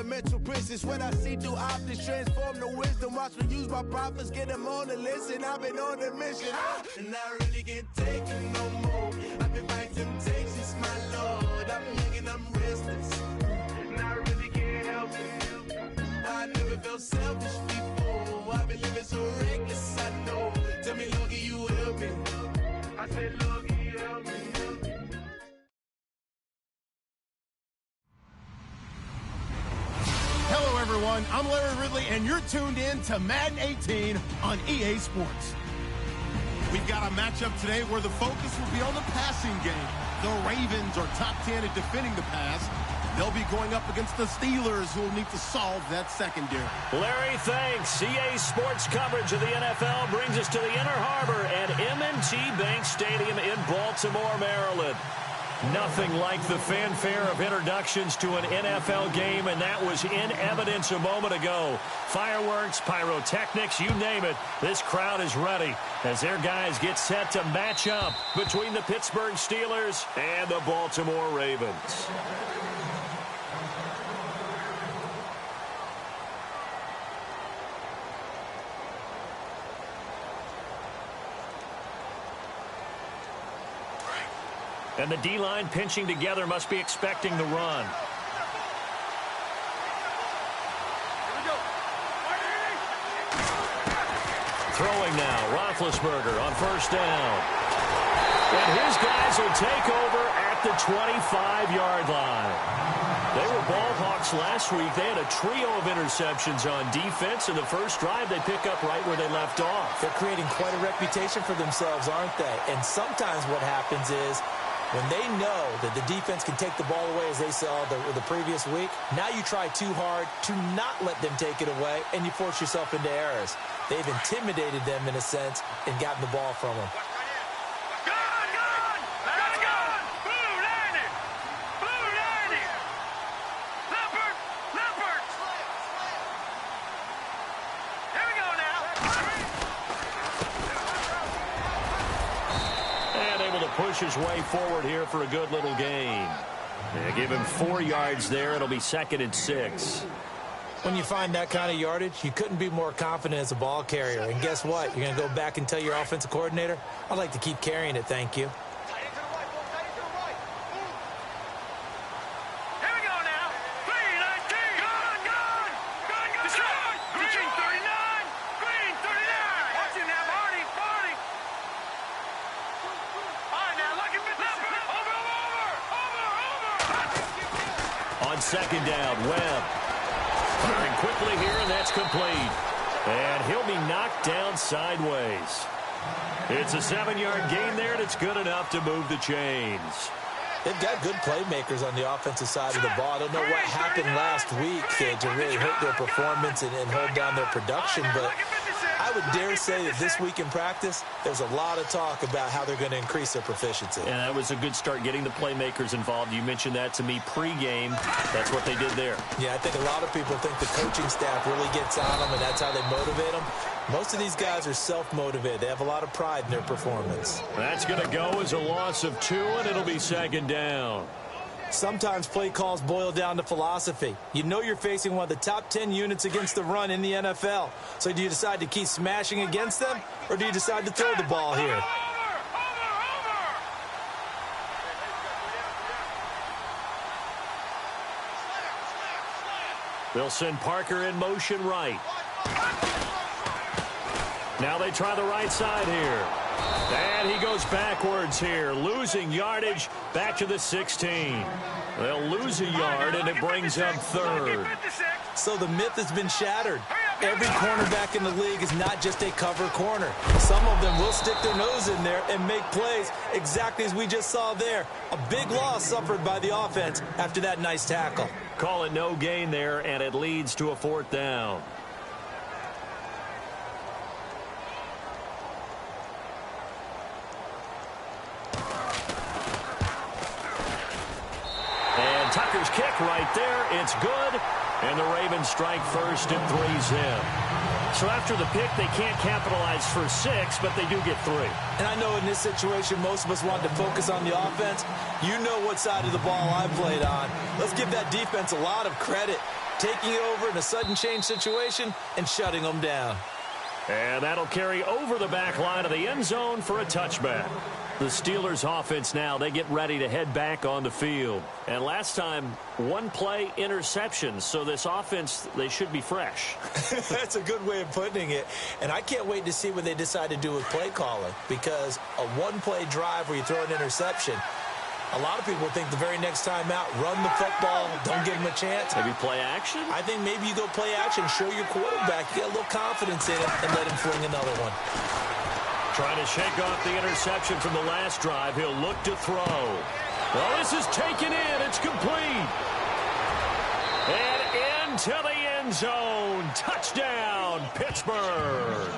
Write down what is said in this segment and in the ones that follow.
mental prisons. What I see through optics transform to wisdom. Watch me use my prophets, get them on the listen. I've been on a mission, and I really can't take it no more. I've been fighting temptations, my Lord. I'm young and I'm restless, and I really can't help it. I never felt selfish before. I've been living so reckless, I know. Tell me, Lord, can you help me? I said, Lord, can you help me? Hello, everyone. I'm Larry Ridley, and you're tuned in to Madden 18 on EA Sports. We've got a matchup today where the focus will be on the passing game. The Ravens are top 10 at defending the pass. They'll be going up against the Steelers, who will need to solve that secondary. Larry, thanks. EA Sports coverage of the NFL brings us to the Inner Harbor at M&T Bank Stadium in Baltimore, Maryland. Nothing like the fanfare of introductions to an NFL game, and that was in evidence a moment ago. Fireworks, pyrotechnics, you name it. This crowd is ready as their guys get set to match up between the Pittsburgh Steelers and the Baltimore Ravens. And the D-line pinching together must be expecting the run. Throwing now, Roethlisberger on first down. And his guys will take over at the 25-yard line. They were ball hawks last week. They had a trio of interceptions on defense. In the first drive, they pick up right where they left off. They're creating quite a reputation for themselves, aren't they? And sometimes what happens is, when they know that the defense can take the ball away, as they saw the previous week, now you try too hard to not let them take it away, and you force yourself into errors. They've intimidated them, in a sense, and gotten the ball from them. Push his way forward here for a good little gain. They give him 4 yards there. It'll be 2nd and 6. When you find that kind of yardage, you couldn't be more confident as a ball carrier. And guess what? You're going to go back and tell your offensive coordinator, I'd like to keep carrying it, thank you. Second down, Webb. Firing quickly here, and that's complete. And he'll be knocked down sideways. It's a 7-yard gain there, and it's good enough to move the chains. They've got good playmakers on the offensive side of the ball. I don't know what happened last week to really hurt their performance and hold down their production, but I would dare say that this week in practice, there's a lot of talk about how they're going to increase their proficiency. And that was a good start, getting the playmakers involved. You mentioned that to me pregame. That's what they did there. Yeah, I think a lot of people think the coaching staff really gets on them, and that's how they motivate them. Most of these guys are self-motivated. They have a lot of pride in their performance. That's going to go as a loss of 2, and it'll be 2nd down. Sometimes play calls boil down to philosophy. You know you're facing one of the top 10 units against the run in the NFL. So do you decide to keep smashing against them, or do you decide to throw the ball here? They'll send Parker in motion right. Now they try the right side here. And he goes backwards here, losing yardage back to the 16. They'll lose a yard, and it brings up 3rd. So the myth has been shattered. Every cornerback in the league is not just a cover corner. Some of them will stick their nose in there and make plays exactly as we just saw there. A big loss suffered by the offense after that nice tackle. Call it no gain there, and it leads to a 4th down. Tucker's kick right there. It's good. And the Ravens strike first and 3's in. So after the pick, they can't capitalize for 6, but they do get 3. And I know in this situation, most of us want to focus on the offense. You know what side of the ball I played on. Let's give that defense a lot of credit. taking it over in a sudden change situation and shutting them down. And that'll carry over the back line of the end zone for a touchback. The Steelers offense now, they get ready to head back on the field. And last time, one play interception. So this offense, they should be fresh. That's a good way of putting it. And I can't wait to see what they decide to do with play calling. Because a one-play drive where you throw an interception, a lot of people think the very next time out, run the football, don't give him a chance. Maybe play action? I think maybe you go play action, show your quarterback, get a little confidence in him, and let him fling another one. Trying to shake off the interception from the last drive. He'll look to throw. Well, this is taken in. It's complete. And into the end zone. Touchdown, Pittsburgh.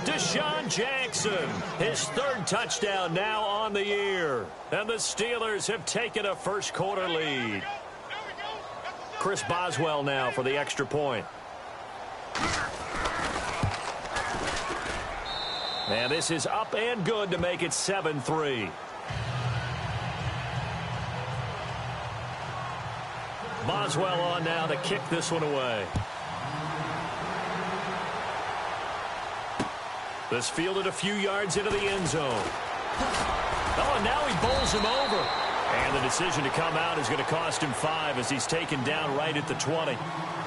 Deshaun Jackson, his third touchdown now on the year. And the Steelers have taken a first-quarter lead. Chris Boswell now for the extra point. And this is up and good to make it 7-3. Boswell on now to kick this one away. This fielded a few yards into the end zone. Oh, and now he bowls him over. And the decision to come out is going to cost him 5 as he's taken down right at the 20.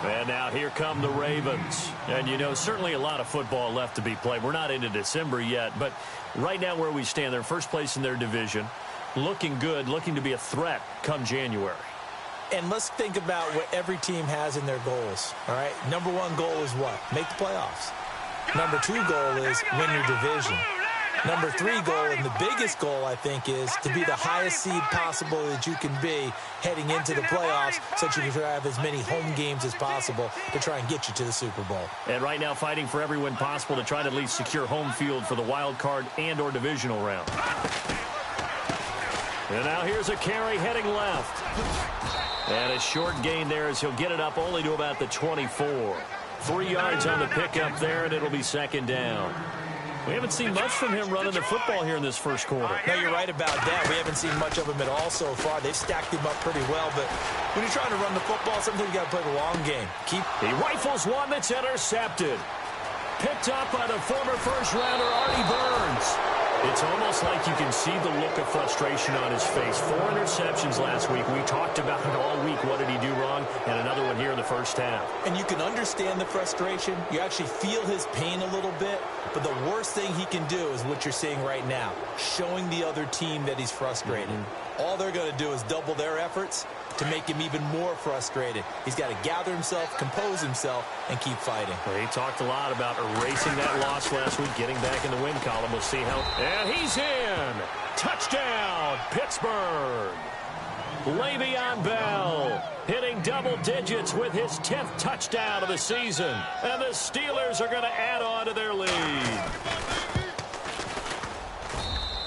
And now here come the Ravens. And, you know, certainly a lot of football left to be played. We're not into December yet, but right now where we stand, they're first place in their division. Looking good, looking to be a threat come January. And let's think about what every team has in their goals, all right? Number one goal is what? Make the playoffs. Number 2 goal is win your division. Number 3 goal, and the biggest goal, I think, is to be the highest seed possible that you can be heading into the playoffs so that you can have as many home games as possible to try and get you to the Super Bowl. And right now fighting for every win possible to try to at least secure home field for the wild card and or divisional round. And now here's a carry heading left. And a short gain there as he'll get it up only to about the 24. 3 yards on the pickup there, and it'll be second down. We haven't seen much from him running the football here in this first quarter. No, you're right about that. We haven't seen much of him at all so far. They've stacked him up pretty well, but when you're trying to run the football, sometimes you got to play the long game. He rifles one that's intercepted. Picked up by the former first-rounder Artie Burns. It's almost like you can see the look of frustration on his face. 4 interceptions last week. We talked about it all week. What did he do wrong? And another one here in the first half. And you can understand the frustration. You actually feel his pain a little bit. But the worst thing he can do is what you're seeing right now, showing the other team that he's frustrated. All they're going to do is double their efforts to make him even more frustrated. He's got to gather himself, compose himself, and keep fighting. Well, he talked a lot about erasing that loss last week, getting back in the win column. We'll see how. And he's in. Touchdown, Pittsburgh. Le'Veon Bell hitting double digits with his 10th touchdown of the season. And the Steelers are going to add on to their lead.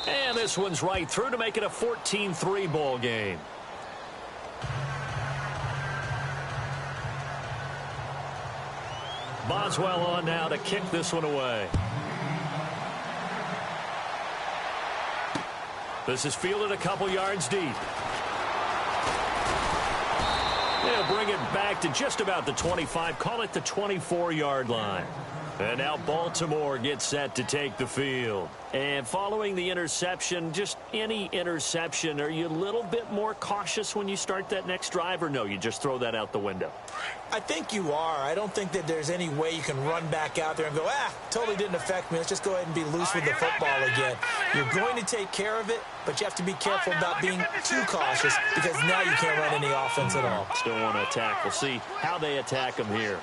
And this one's right through to make it a 14-3 ball game. Boswell on now to kick this one away. This is fielded a couple yards deep. They'll bring it back to just about the 25, call it the 24-yard line. And now Baltimore gets set to take the field. And following the interception, just any interception, are you a little bit more cautious when you start that next drive, or no, you just throw that out the window? I think you are. I don't think that there's any way you can run back out there and go, totally didn't affect me. Let's just go ahead and be loose with the football again. You're going to take care of it, but you have to be careful about being too cautious because now you can't run any offense at all. Still want to attack. We'll see how they attack them here.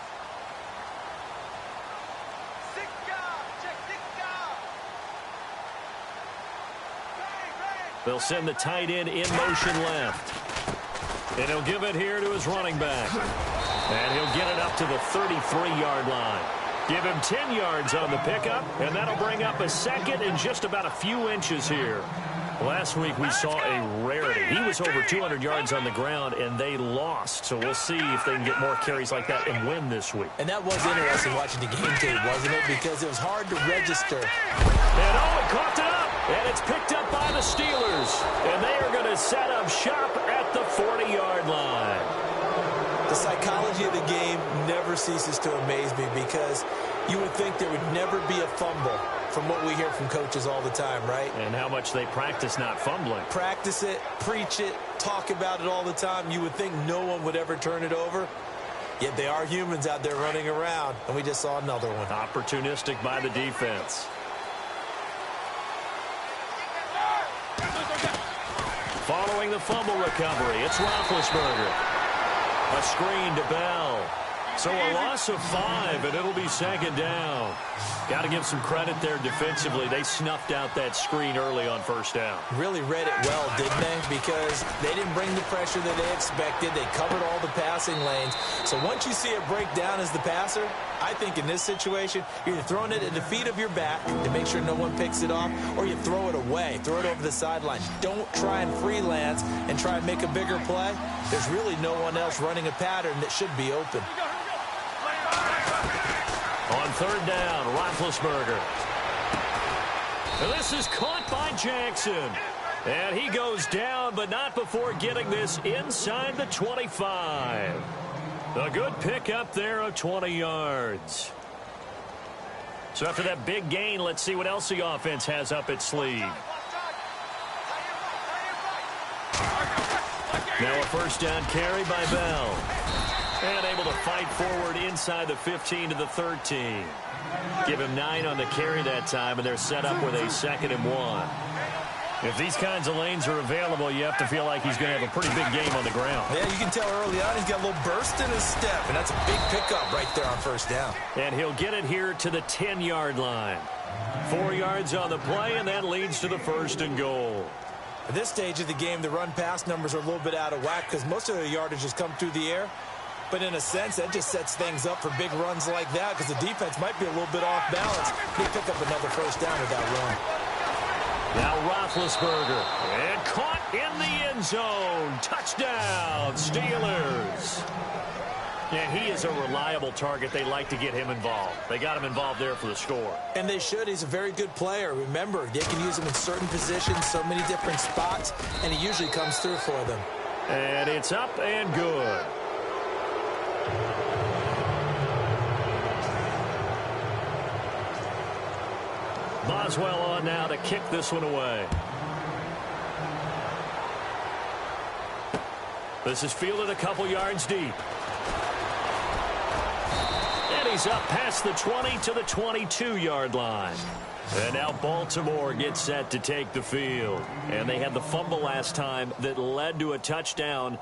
They'll send the tight end in motion left. And he'll give it here to his running back. And he'll get it up to the 33-yard line. Give him 10 yards on the pickup, and that'll bring up a second in just about a few inches here. Last week we saw a rarity. He was over 200 yards on the ground, and they lost. So we'll see if they can get more carries like that and win this week. And that was interesting watching the game tape, wasn't it? Because it was hard to register. And he caught it up. And it's picked up by the Steelers. And they are going to set up shop at the 40-yard line. The psychology of the game never ceases to amaze me because you would think there would never be a fumble from what we hear from coaches all the time, right? And how much they practice not fumbling. Practice it, preach it, talk about it all the time. You would think no one would ever turn it over. Yet they are humans out there running around, and we just saw another one. Opportunistic by the defense. Following the fumble recovery, it's Roethlisberger. A screen to Bell. So a loss of 5, and it'll be second down. Got to give some credit there defensively. They snuffed out that screen early on first down. Really read it well, didn't they? Because they didn't bring the pressure that they expected. They covered all the passing lanes. So once you see it break down as the passer, I think in this situation, you're either throwing it at the feet of your back to make sure no one picks it off, or you throw it away, throw it over the sideline. Don't try and freelance and try and make a bigger play. There's really no one else running a pattern that should be open. On third down, Roethlisberger. This is caught by Jackson. And he goes down, but not before getting this inside the 25. A good pickup there of 20 yards. So after that big gain, let's see what else the offense has up its sleeve. Now a first down carry by Bell. And able to fight forward inside the 15 to the 13. Give him 9 on the carry that time, and they're set up with a 2nd and 1. If these kinds of lanes are available, you have to feel like he's going to have a pretty big game on the ground. Yeah, you can tell early on he's got a little burst in his step, and that's a big pickup right there on first down. And he'll get it here to the 10-yard line. 4 yards on the play, and that leads to the 1st and goal. At this stage of the game, the run-pass numbers are a little bit out of whack because most of the yardage has come through the air. But in a sense, that just sets things up for big runs like that because the defense might be a little bit off balance. They pick up another first down with that run. Now Roethlisberger. And caught in the end zone. Touchdown, Steelers. And he is a reliable target. They like to get him involved. They got him involved there for the score. And they should. He's a very good player. Remember, they can use him in certain positions, so many different spots, and he usually comes through for them. And it's up and good. Boswell on now to kick this one away. This is fielded a couple yards deep. And he's up past the 20 to the 22-yard line. And now Baltimore gets set to take the field. And they had the fumble last time that led to a touchdown.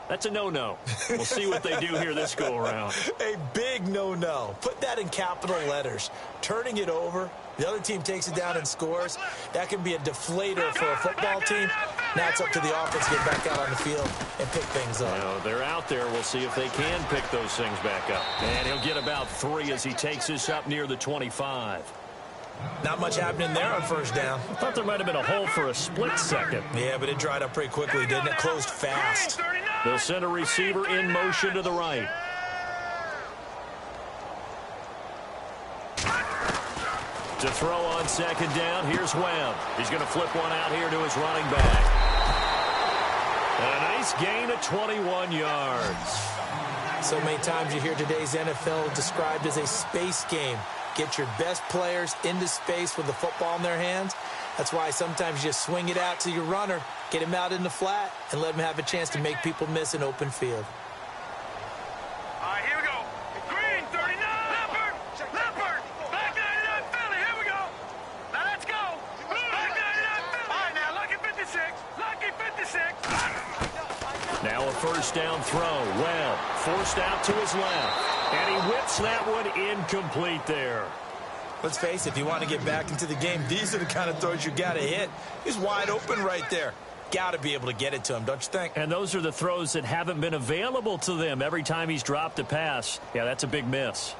That's a no-no. We'll see what they do here this go-around. A big no-no. Put that in capital letters. Turning it over, the other team takes it down and scores. That can be a deflator for a football team. Now it's up to the offense to get back out on the field and pick things up. Now, they're out there. We'll see if they can pick those things back up. And he'll get about 3 as he takes this up near the 25. Not much happening there on first down. I thought there might have been a hole for a split second. Yeah, but it dried up pretty quickly, didn't it? Closed fast. They'll send a receiver in motion to the right. To throw on second down, here's Webb. He's going to flip one out here to his running back. A nice gain of 21 yards. So many times you hear today's NFL described as a space game. Get your best players into space with the football in their hands. That's why sometimes you just swing it out to your runner, get him out in the flat, and let him have a chance to make people miss an open field. All right, here we go. Green, 39. Leopard. Back 99 Philly. Here we go. Now let's go. Back 99 Philly. All right, now lucky 56. Lucky 56. Now a first down throw. Webb forced out to his left. And he whips that one incomplete there. Let's face it, if you want to get back into the game, these are the kind of throws you got to hit. He's wide open right there. Got to be able to get it to him, don't you think? And those are the throws that haven't been available to them every time he's dropped a pass. Yeah, that's a big miss.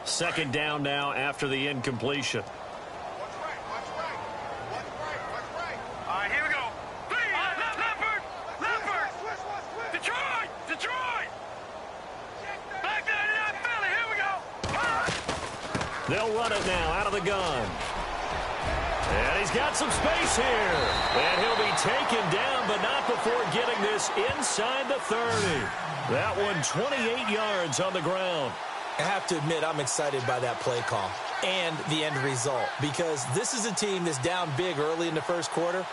Second down now after the incompletion. All right, here we go. Leopard. Detroit. Back 99 Philly. Here we go. They'll run it now out of the gun. And he's got some space here. And he'll be taken down, but not before getting this inside the 30. That one 28 yards on the ground. I have to admit, I'm excited by that play call and the end result, because this is a team that's down big early in the first quarter,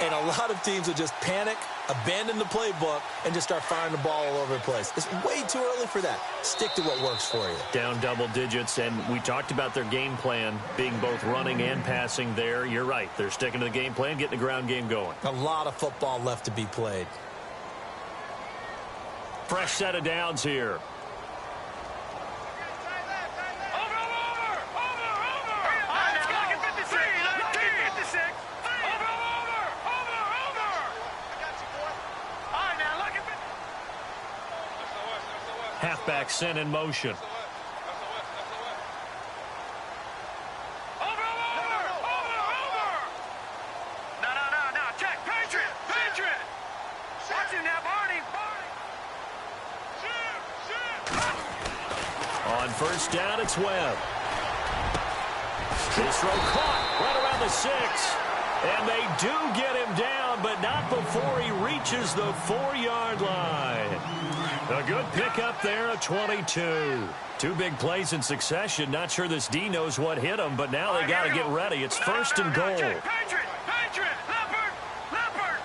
and a lot of teams will just panic, abandon the playbook, and just start firing the ball all over the place. It's way too early for that. Stick to what works for you. Down double digits, and we talked about their game plan being both running and passing there. You're right. They're sticking to the game plan, getting the ground game going. A lot of football left to be played. Fresh set of downs here. Halfback sent in motion. Over. No. Check. Patriot. Watch him now, Barney. On first down, it's Webb. This throw caught right around the 6. And they do get him down, but not before he reaches the 4-yard line. A good pickup there at 22. Two big plays in succession. Not sure this D knows what hit him, but now they got to get ready. It's first and goal. Patriot. Leopard.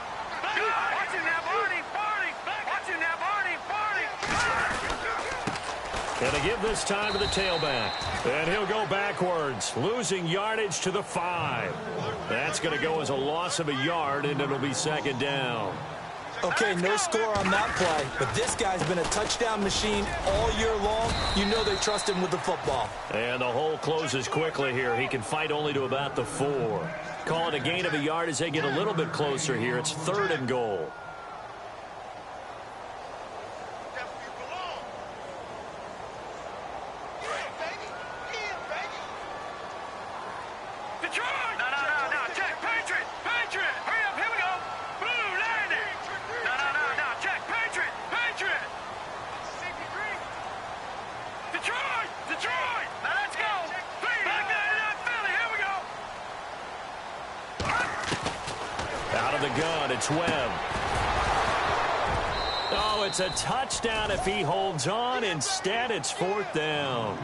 Watch him now, Barney. Watch him now, Barney. And they give this time to the tailback. And he'll go backwards, losing yardage to the 5. That's going to go as a loss of a yard, and it'll be second down. Okay, no score on that play, but this guy's been a touchdown machine all year long. You know they trust him with the football. And the hole closes quickly here. He can fight only to about the 4. Call it a gain of a yard as they get a little bit closer here. It's third and goal. It's Webb. Oh, it's a touchdown if he holds on. Instead, it's fourth down.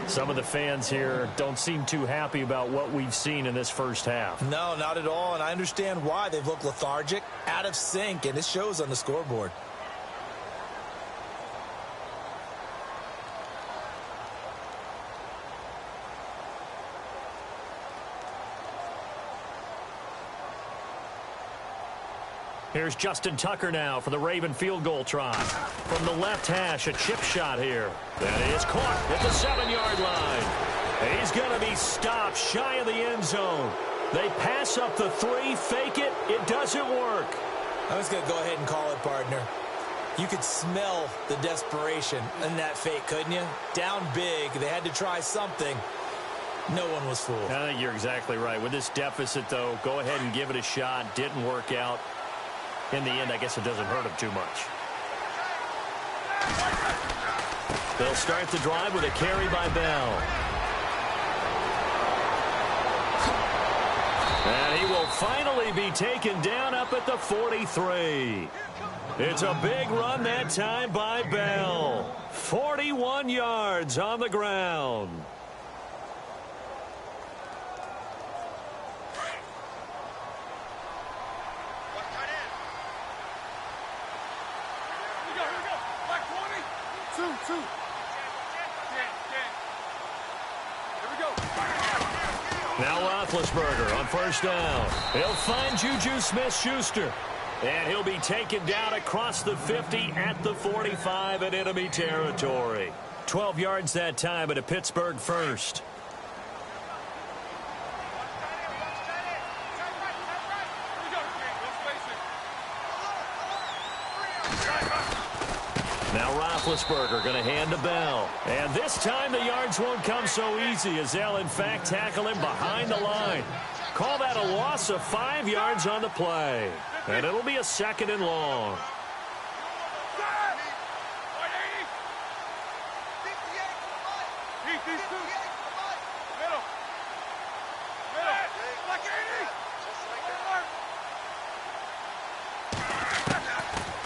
Some of the fans here don't seem too happy about what we've seen in this first half. No, not at all, and I understand why. They've looked lethargic, out of sync, and it shows on the scoreboard. Here's Justin Tucker now for the Raven field goal try. From the left hash, a chip shot here. That is caught at the 7-yard line. He's going to be stopped shy of the end zone. They pass up the 3, fake it. It doesn't work. I was going to go ahead and call it, partner. You could smell the desperation in that fake, couldn't you? Down big. They had to try something. No one was fooled. I think you're exactly right. With this deficit, though, go ahead and give it a shot. Didn't work out. In the end, I guess it doesn't hurt him too much. They'll start the drive with a carry by Bell. And he will finally be taken down up at the 43. It's a big run that time by Bell. 41 yards on the ground. Now Roethlisberger on first down. He'll find Juju Smith-Schuster. And he'll be taken down across the 50 at the 45 in enemy territory. 12 yards that time at a Pittsburgh first. Now Roethlisberger going to hand to Bell. And this time the yards won't come so easy as they'll in fact tackle him behind the line. Call that a loss of 5 yards on the play. And it'll be a second and long.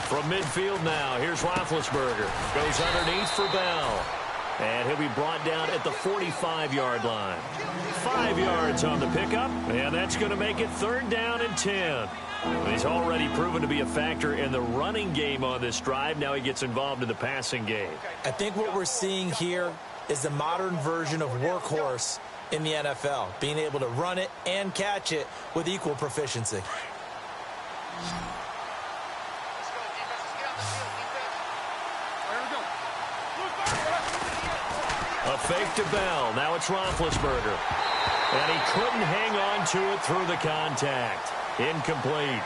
From midfield now, here's Roethlisberger. Goes underneath for Bell. And he'll be brought down at the 45-yard line. 5 yards on the pickup, and that's going to make it 3rd down and 10. He's already proven to be a factor in the running game on this drive. Now he gets involved in the passing game. I think what we're seeing here is the modern version of workhorse in the NFL, being able to run it and catch it with equal proficiency. A fake to Bell. Now it's Roethlisberger. And he couldn't hang on to it through the contact. Incomplete.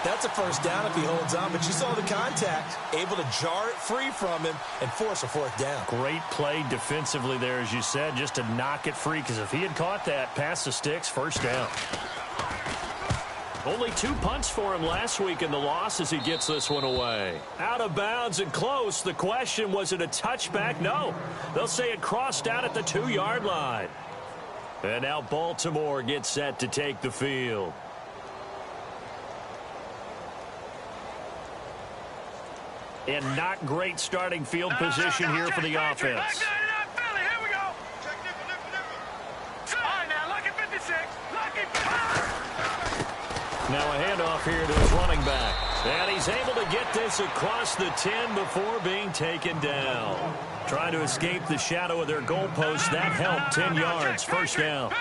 That's a 1st down if he holds on, but you saw the contact, able to jar it free from him and force a 4th down. Great play defensively there, as you said, just to knock it free, because if he had caught that, past the sticks, 1st down. Only 2 punts for him last week in the loss as he gets this one away. Out of bounds and close. The question, was it a touchback? No. They'll say it crossed out at the 2-yard line. And now Baltimore gets set to take the field. And not great starting field position here for the offense. Now a handoff here to his running back. And he's able to get this across the 10 before being taken down. Trying to escape the shadow of their goalpost. That helped. 10 yards. 1st down.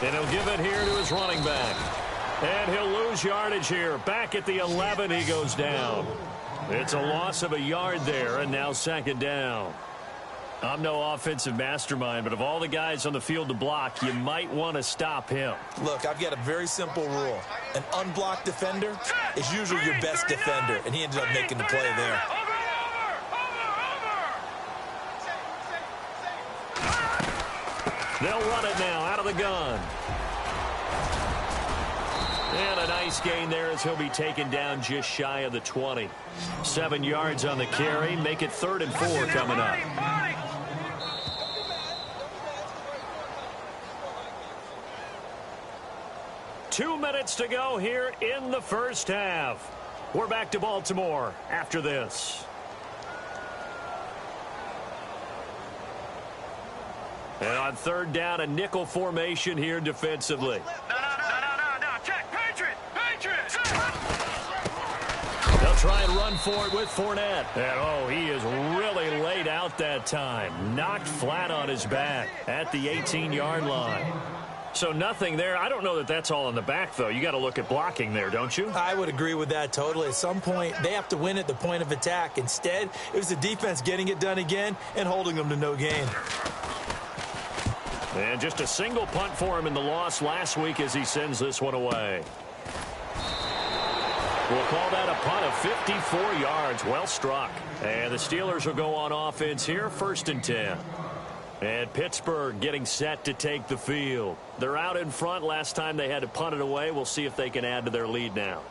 And he'll give it here to his running back. And he'll lose yardage here. Back at the 11, he goes down. It's a loss of a yard there, and now 2nd down. I'm no offensive mastermind, but of all the guys on the field to block, you might want to stop him. Look, I've got a very simple rule. An unblocked defender is usually your best defender, and he ended up making the play there. They'll run it now out of the gun. And a nice gain there as he'll be taken down just shy of the 20. 7 yards on the carry. Make it 3rd and 4 coming up. Two minutes to go here in the 1st half. We're back to Baltimore after this. And on 3rd down, a nickel formation here defensively. No. Check. Patriots. They'll try and run for it with Fournette. And, he is really laid out that time. Knocked flat on his back at the 18-yard line. So nothing there. I don't know that that's all in the back, though. You got to look at blocking there, don't you? I would agree with that totally. At some point, they have to win at the point of attack. Instead, it was the defense getting it done again and holding them to no gain. And just a single punt for him in the loss last week as he sends this one away. We'll call that a punt of 54 yards. Well struck. And the Steelers will go on offense here, 1st and 10. And Pittsburgh getting set to take the field. They're out in front. Last time they had to punt it away. We'll see if they can add to their lead now.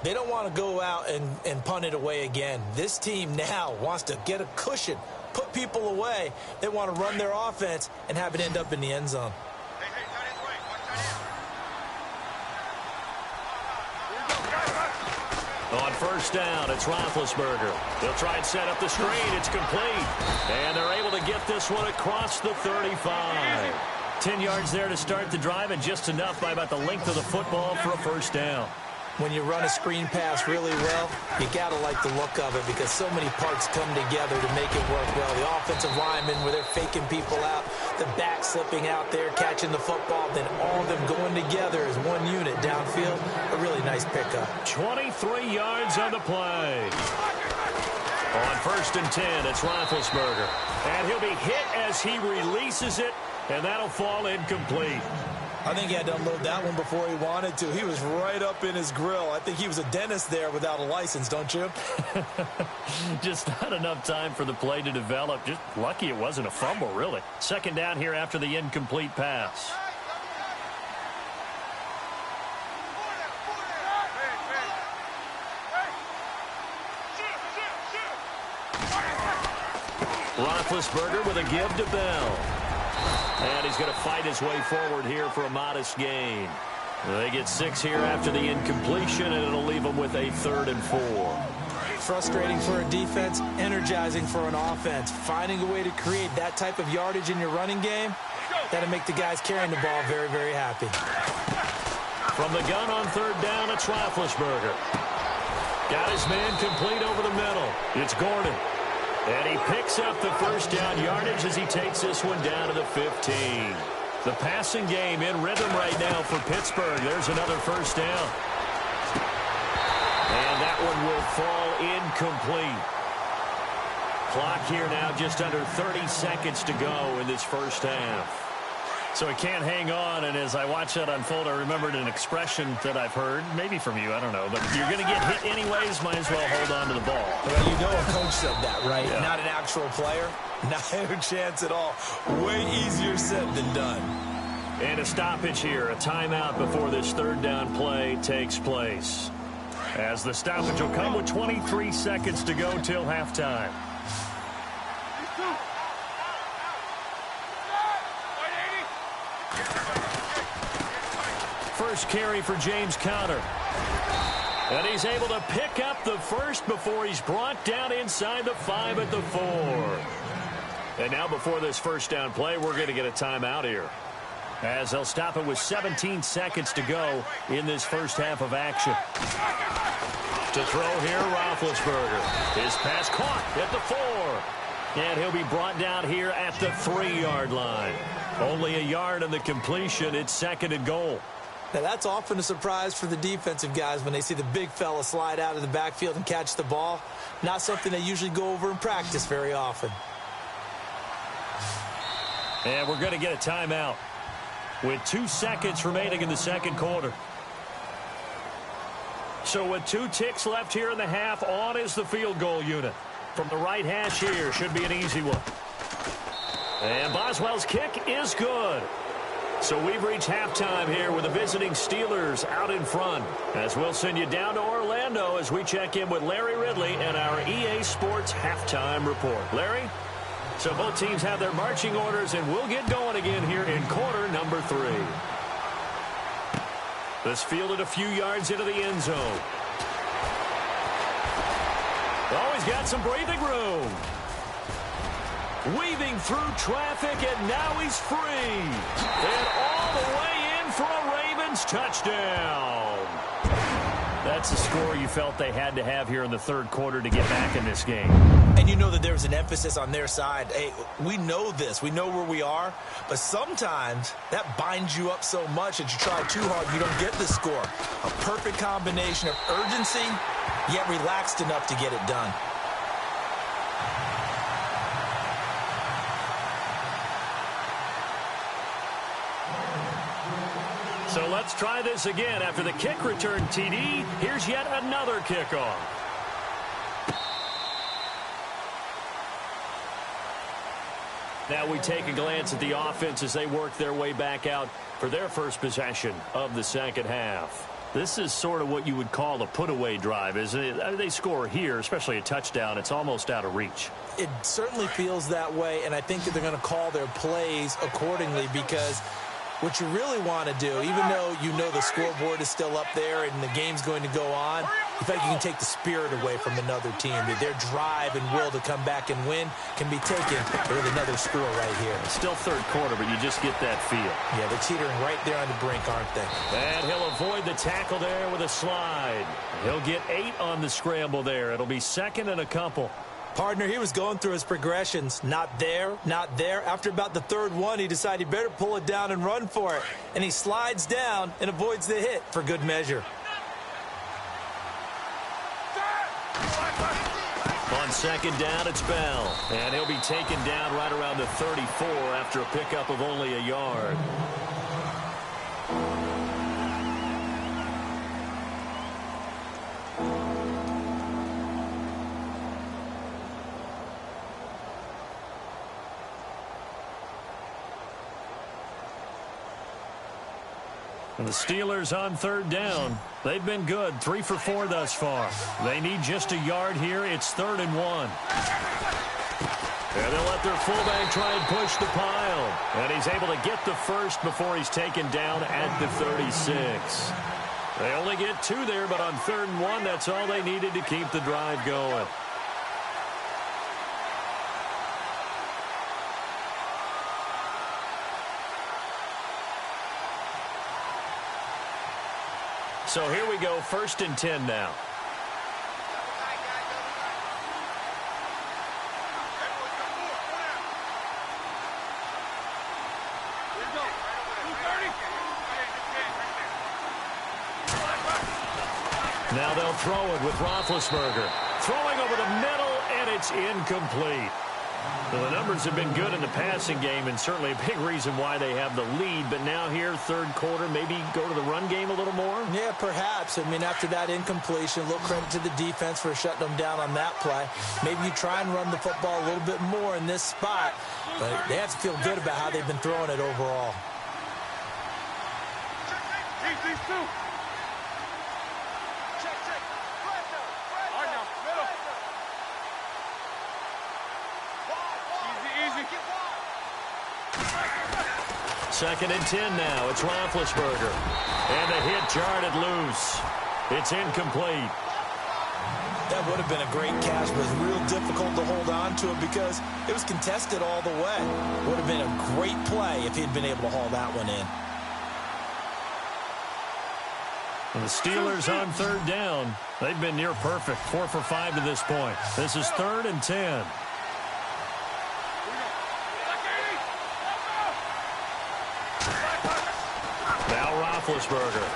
They don't want to go out and punt it away again. This team now wants to get a cushion, put people away. They want to run their offense and have it end up in the end zone. On 1st down, it's Roethlisberger. They'll try and set up the screen. It's complete. And they're able to get this one across the 35. 10 yards there to start the drive, and just enough by about the length of the football for a 1st down. When you run a screen pass really well, you got to like the look of it because so many parts come together to make it work well. The offensive linemen, where they're faking people out, the back slipping out there, catching the football, then all of them going together as one unit downfield. A really nice pickup. 23 yards on the play. On 1st and 10, it's Roethlisberger. And he'll be hit as he releases it, and that'll fall incomplete. I think he had to unload that one before he wanted to. He was right up in his grill. I think he was a dentist there without a license, don't you? Just not enough time for the play to develop. Just lucky it wasn't a fumble, really. 2nd down here after the incomplete pass. Roethlisberger with a give to Bell. And he's going to fight his way forward here for a modest gain. They get 6 here after the incompletion, and it'll leave them with a 3rd and 4. Frustrating for a defense, energizing for an offense. Finding a way to create that type of yardage in your running game, that'll make the guys carrying the ball very, very happy. From the gun on 3rd down, it's Roethlisberger. Got his man complete over the middle. It's Gordon. And he picks up the first down yardage as he takes this one down to the 15. The passing game in rhythm right now for Pittsburgh. There's another first down. And that one will fall incomplete. Clock here now just under 30 seconds to go in this first half. So he can't hang on, and as I watch that unfold, I remembered an expression that I've heard, maybe from you, I don't know, but you're going to get hit anyways, might as well hold on to the ball. Well, you know a coach said that, right? Yeah. Not an actual player. Not a chance at all. Way easier said than done. And a stoppage here, a timeout before this 3rd down play takes place. As the stoppage will come with 23 seconds to go till halftime. First carry for James Conner. And he's able to pick up the first before he's brought down inside the 5 at the 4. And now before this first down play, we're going to get a timeout here, as they'll stop it with 17 seconds to go in this first half of action. To throw here, Roethlisberger. His pass caught at the 4. And he'll be brought down here at the 3-yard line. Only a yard on the completion. It's 2nd and goal. Now, that's often a surprise for the defensive guys when they see the big fella slide out of the backfield and catch the ball. Not something they usually go over in practice very often. And we're going to get a timeout with 2 seconds remaining in the second quarter. So with 2 ticks left here in the half, on is the field goal unit. From the right hash here, should be an easy one. And Boswell's kick is good. So we've reached halftime here with the visiting Steelers out in front. As we'll send you down to Orlando as we check in with Larry Ridley and our EA Sports halftime report. Larry? So both teams have their marching orders, and we'll get going again here in quarter number 3. This fielded a few yards into the end zone. Oh, he's got some breathing room. Weaving through traffic, and now he's free. And all the way in for a Ravens touchdown. That's the score you felt they had to have here in the 3rd quarter to get back in this game. And you know that there was an emphasis on their side. Hey, we know this. We know where we are. But sometimes that binds you up so much that you try too hard and you don't get the score. A perfect combination of urgency, yet relaxed enough to get it done. So let's try this again. After the kick return TD, here's yet another kickoff. Now we take a glance at the offense as they work their way back out for their first possession of the second half. This is sort of what you would call a put-away drive, isn't it? I mean, they score here, especially a touchdown. It's almost out of reach. It certainly feels that way, and I think that they're going to call their plays accordingly, because what you really want to do, even though you know the scoreboard is still up there and the game's going to go on, in fact, you can take the spirit away from another team. Their drive and will to come back and win can be taken with another score right here. It's still 3rd quarter, but you just get that feel. Yeah, they're teetering right there on the brink, aren't they? And he'll avoid the tackle there with a slide. He'll get 8 on the scramble there. It'll be 2nd and a couple. Partner, he was going through his progressions. Not there, not there. After about the 3rd one, he decided he better pull it down and run for it. And he slides down and avoids the hit for good measure. On 2nd down, it's Bell. And he'll be taken down right around the 34 after a pickup of only a yard. And the Steelers on 3rd down. They've been good, 3 for 4 thus far. They need just a yard here. It's 3rd and 1. And they'll let their fullback try and push the pile. And he's able to get the first before he's taken down at the 36. They only get 2 there, but on 3rd and 1, that's all they needed to keep the drive going. So here we go, 1st and 10 now. Now they'll throw it with Roethlisberger. Throwing over the middle, and it's incomplete. Well, the numbers have been good in the passing game, and certainly a big reason why they have the lead. But now here, 3rd quarter, maybe go to the run game a little more? Yeah, perhaps. I mean, after that incompletion, a little credit to the defense for shutting them down on that play. Maybe you try and run the football a little bit more in this spot. But they have to feel good about how they've been throwing it overall. Second and 10 now. It's Roethlisberger. And the hit jarred it loose. It's incomplete. That would have been a great catch, but it was real difficult to hold on to it because it was contested all the way. Would have been a great play if he'd been able to haul that one in. And the Steelers on 3rd down. They've been near perfect. 4 for 5 to this point. This is 3rd and 10. Roethlisberger.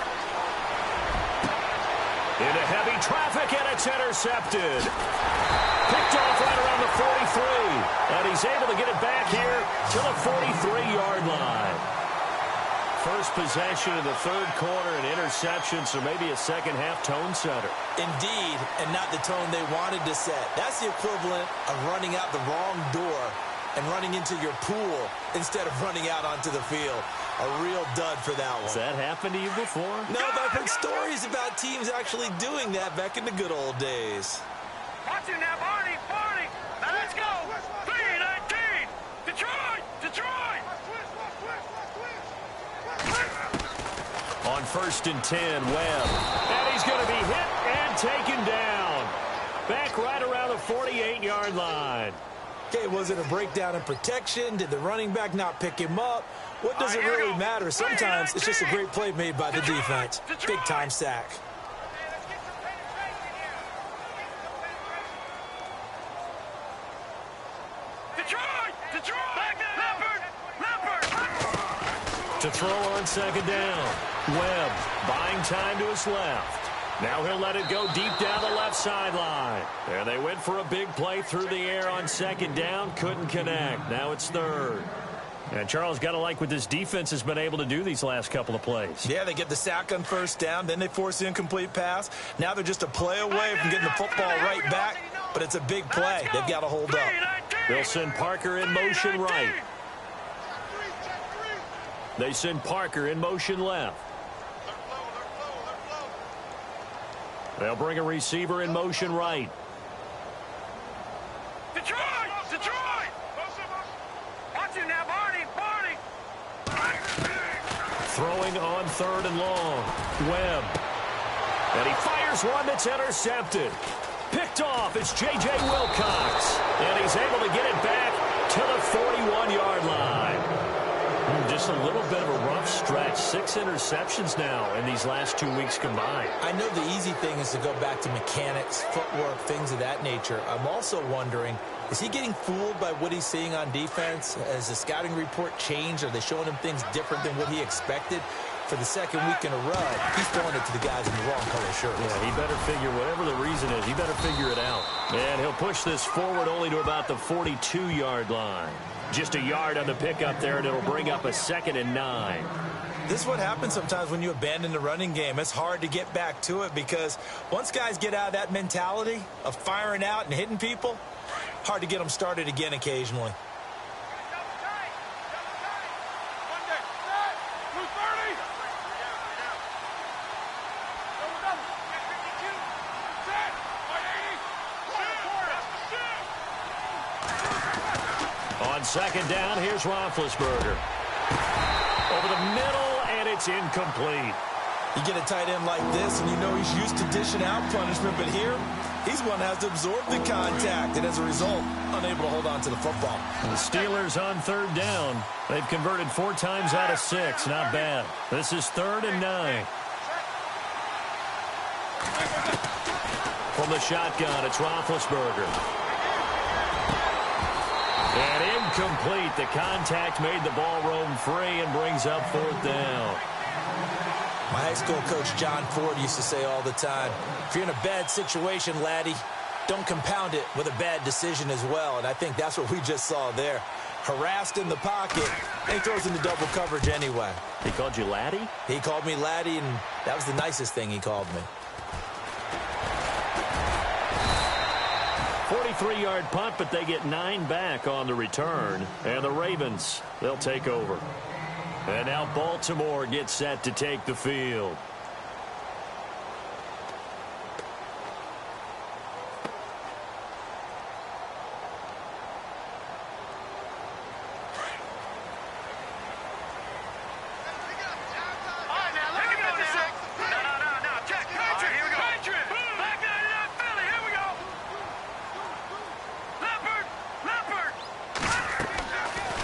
Into heavy traffic, and it's intercepted. Picked off right around the 43. And he's able to get it back here to the 43-yard line. First possession of the 3rd quarter, an interception, so maybe a second-half tone setter. Indeed, and not the tone they wanted to set. That's the equivalent of running out the wrong door and running into your pool instead of running out onto the field. A real dud for that one. Has that happened to you before? No, but I've heard stories about teams actually doing that back in the good old days. Watch it now, Barney. Now let's go. 3-19. Detroit. On 1st and 10, Webb. And he's going to be hit and taken down. Back right around the 48-yard line. Okay, was it a breakdown in protection? Did the running back not pick him up? What does it really matter? Sometimes it's just a great play made by the defense. Big-time sack. To throw on 2nd down. Webb buying time to his left. Now he'll let it go deep down the left sideline. And they went for a big play through the air on 2nd down. Couldn't connect. Now it's 3rd. And Charles, got to like what this defense has been able to do these last couple of plays. Yeah, they get the sack on 1st down. Then they force the incomplete pass. Now they're just a play away from getting the football right back. But it's a big play. They've got to hold up. They'll send Parker in motion right. They send Parker in motion left. They'll bring a receiver in motion right. Detroit! Watch it now, Barney! Throwing on 3rd and long. Webb. And he fires one that's intercepted. Picked off. It's J.J. Wilcox. And he's able to get it back to the 41-yard line. Just a little bit of a rough stretch. 6 interceptions now in these last 2 weeks combined. I know the easy thing is to go back to mechanics, footwork, things of that nature. I'm also wondering, is he getting fooled by what he's seeing on defense? Has the scouting report changed? Are they showing him things different than what he expected? For the 2nd week in a row, he's throwing it to the guys in the wrong color shirts. Yeah, he better figure, whatever the reason is, he better figure it out. And he'll push this forward only to about the 42-yard line. Just a yard on the pickup there, and it'll bring up a 2nd and 9. This is what happens sometimes when you abandon the running game. It's hard to get back to it because once guys get out of that mentality of firing out and hitting people, hard to get them started again occasionally. second down, here's Roethlisberger. Over the middle, and it's incomplete. You get a tight end like this, and you know he's used to dishing out punishment, but here, he's one that has to absorb the contact, and as a result, unable to hold on to the football. The Steelers on third down. They've converted 4 times out of 6. Not bad. This is 3rd and 9. From the shotgun, it's Roethlisberger. And incomplete. The contact made the ball roam free and brings up 4th down. My high school coach, John Ford, used to say all the time, if you're in a bad situation, laddie, don't compound it with a bad decision as well. And I think that's what we just saw there. Harassed in the pocket, and he throws into double coverage anyway. He called you laddie? He called me laddie, and that was the nicest thing he called me. 43-yard punt, but they get 9 back on the return. And the Ravens, they'll take over. And now Baltimore gets set to take the field.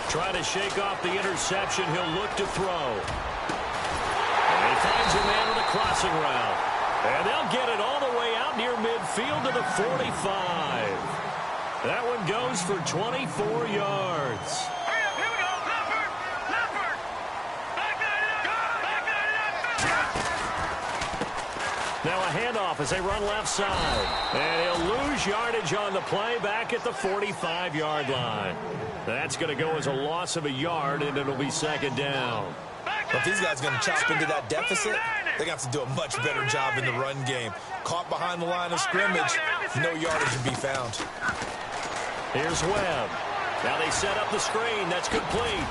Trying to shake off the interception. He'll look to throw. And he finds a man on the crossing route. And they'll get it all the way out near midfield to the 45. That one goes for 24 yards. Now a handoff as they run left side. And he'll lose yardage on the play back at the 45-yard line. That's going to go as a loss of a yard, and it'll be 2nd down. But if these guys are going to chop into that deficit, they're going to have to do a much better job in the run game. Caught behind the line of scrimmage, no yardage to be found. Here's Webb. Now they set up the screen. That's complete.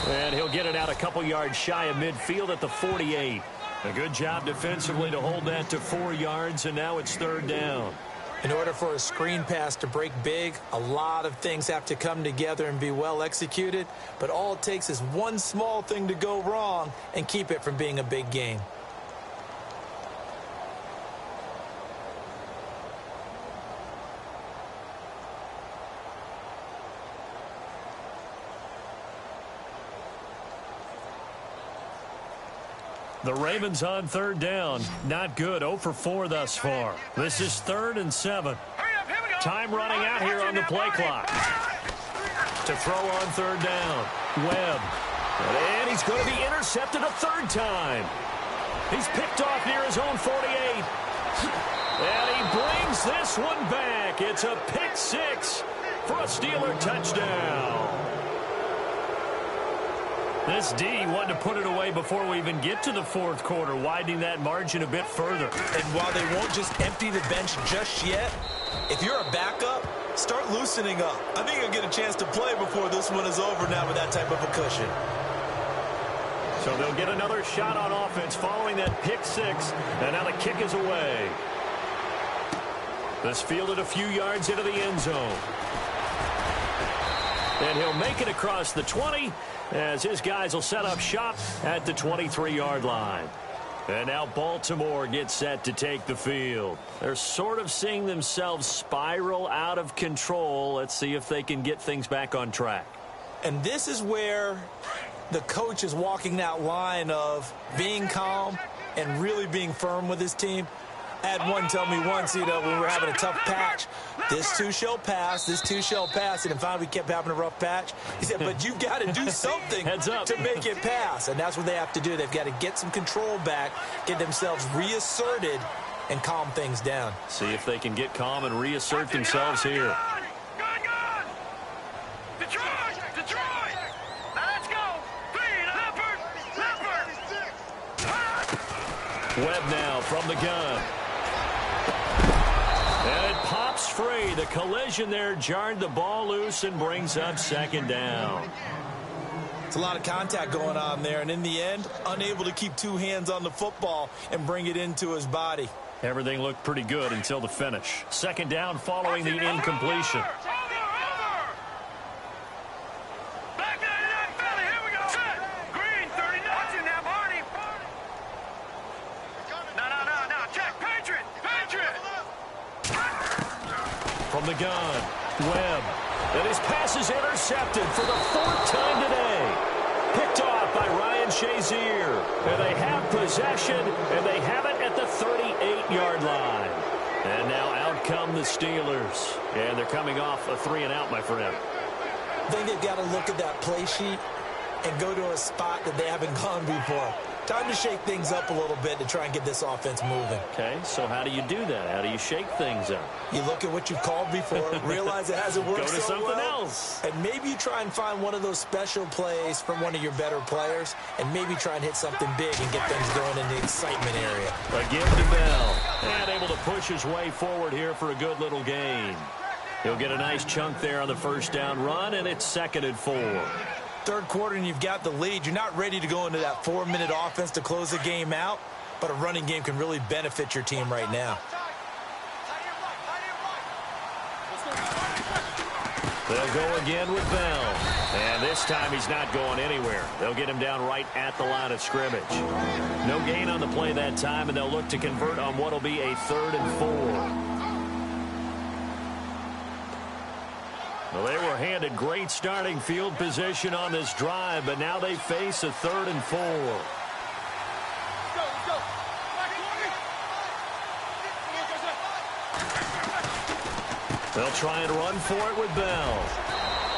And he'll get it out a couple yards shy of midfield at the 48. A good job defensively to hold that to 4 yards, and now it's 3rd down. In order for a screen pass to break big, a lot of things have to come together and be well executed, but all it takes is one small thing to go wrong and keep it from being a big gain. The Ravens on 3rd down. Not good. 0 for 4 thus far. This is 3rd and 7. Time running out here on the play clock. To throw on 3rd down. Webb. And he's going to be intercepted a 3rd time. He's picked off near his own 48. And he brings this one back. It's a pick 6 for a Steeler touchdown. This D wanted to put it away before we even get to the 4th quarter, widening that margin a bit further. And while they won't just empty the bench just yet, if you're a backup, start loosening up. I think you'll get a chance to play before this one is over now with that type of a cushion. So they'll get another shot on offense following that pick 6, and now the kick is away. This fielded a few yards into the end zone. And he'll make it across the 20 as his guys will set up shop at the 23-yard line. And now Baltimore gets set to take the field. They're sort of seeing themselves spiral out of control. Let's see if they can get things back on track. And this is where the coach is walking that line of being calm and really being firm with his team. I had one tell me once, when we were having a tough patch, this too shall pass, this too shall pass. And finally we kept having a rough patch. He said, but you've got to do something to make it pass. And that's what they have to do. They've got to get some control back, get themselves reasserted, and calm things down. See if they can get calm and reassert themselves here. Detroit! Now let's go! Webb now from the gun. And it pops free. The collision there jarred the ball loose and brings up 2nd down. It's a lot of contact going on there, and in the end, unable to keep 2 hands on the football and bring it into his body. Everything looked pretty good until the finish. 2nd down following the incompletion. From the gun, Webb. And his pass is intercepted for the 4th time today. Picked off by Ryan Shazier. And they have possession, and they have it at the 38-yard line. And now out come the Steelers. And they're coming off a 3-and-out, my friend. I think they've got to look at that play sheet and go to a spot that they haven't gone before. Time to shake things up a little bit to try and get this offense moving. Okay, so how do you do that? How do you shake things up? You look at what you've called before, realize it hasn't worked Go to so something well, else. and maybe you try and find one of those special plays from one of your better players, and maybe try and hit something big and get things going in the excitement area. A give to Bell. And able to push his way forward here for a good little gain. He'll get a nice chunk there on the first down run, and it's 2nd and 4. Third quarter and you've got the lead. You're not ready to go into that 4-minute offense to close the game out, but a running game can really benefit your team right now. They'll go again with Bell. And this time he's not going anywhere. They'll get him down right at the line of scrimmage. No gain on the play that time, and they'll look to convert on what will be a 3rd and 4. Well, they were handed great starting field position on this drive, but now they face a 3rd and 4. They'll try and run for it with Bell.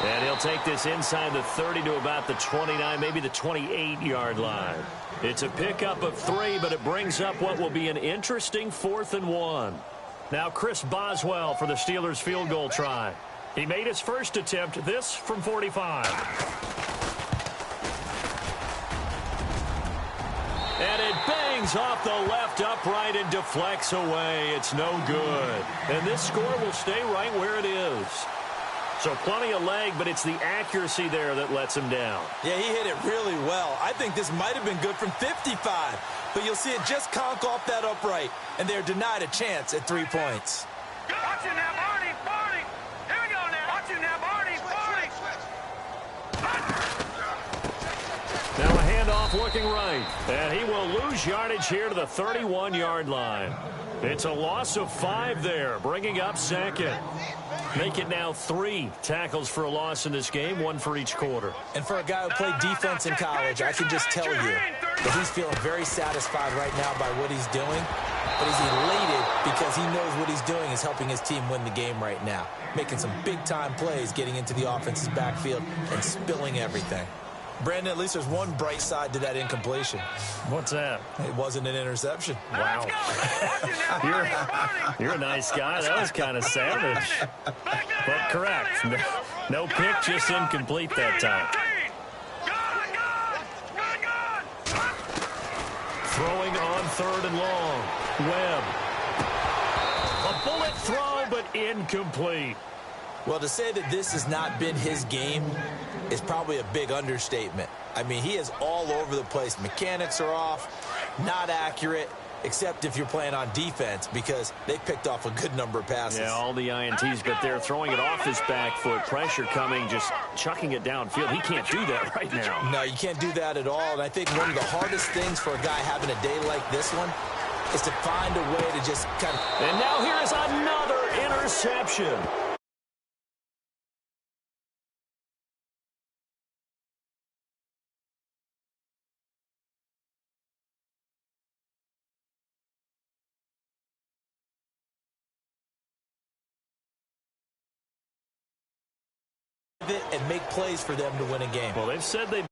And he'll take this inside the 30 to about the 29, maybe the 28-yard line. It's a pickup of 3, but it brings up what will be an interesting 4th and 1. Now Chris Boswell for the Steelers field goal try. He made his first attempt, this from 45. And it bangs off the left upright and deflects away. It's no good. And this score will stay right where it is. So plenty of leg, but it's the accuracy there that lets him down. Yeah, he hit it really well. I think this might have been good from 55. But you'll see it just conk off that upright. And they're denied a chance at 3 points. Watch it now, Barney, Barney. Here we go now. Watch it now, Barney, Barney. Now a handoff looking right. And he will lose yardage here to the 31-yard line. It's a loss of 5 there, bringing up 2nd. Make it now 3 tackles for a loss in this game, 1 for each quarter. And for a guy who played defense in college, I can just tell you that he's feeling very satisfied right now by what he's doing. But he's elated because he knows what he's doing is helping his team win the game right now. Making some big-time plays, getting into the offense's backfield, and spilling everything. Brandon, at least there's one bright side to that incompletion. What's that? It wasn't an interception. Wow. You're a nice guy. That was kind of savage. But correct. No pick, just incomplete that time. Throwing on 3rd and long. Webb. A bullet throw, but incomplete. Well, to say that this has not been his game is probably a big understatement. I mean, he is all over the place. Mechanics are off, not accurate, except if you're playing on defense because they picked off a good number of passes. Yeah, all the INTs, but they're throwing it off his back foot. Pressure coming, just chucking it downfield. He can't do that right now. No, you can't do that at all. And I think one of the hardest things for a guy having a day like this one is to find a way to just kind of... And now here is another interception. and make plays for them to win a game. Well, they've said they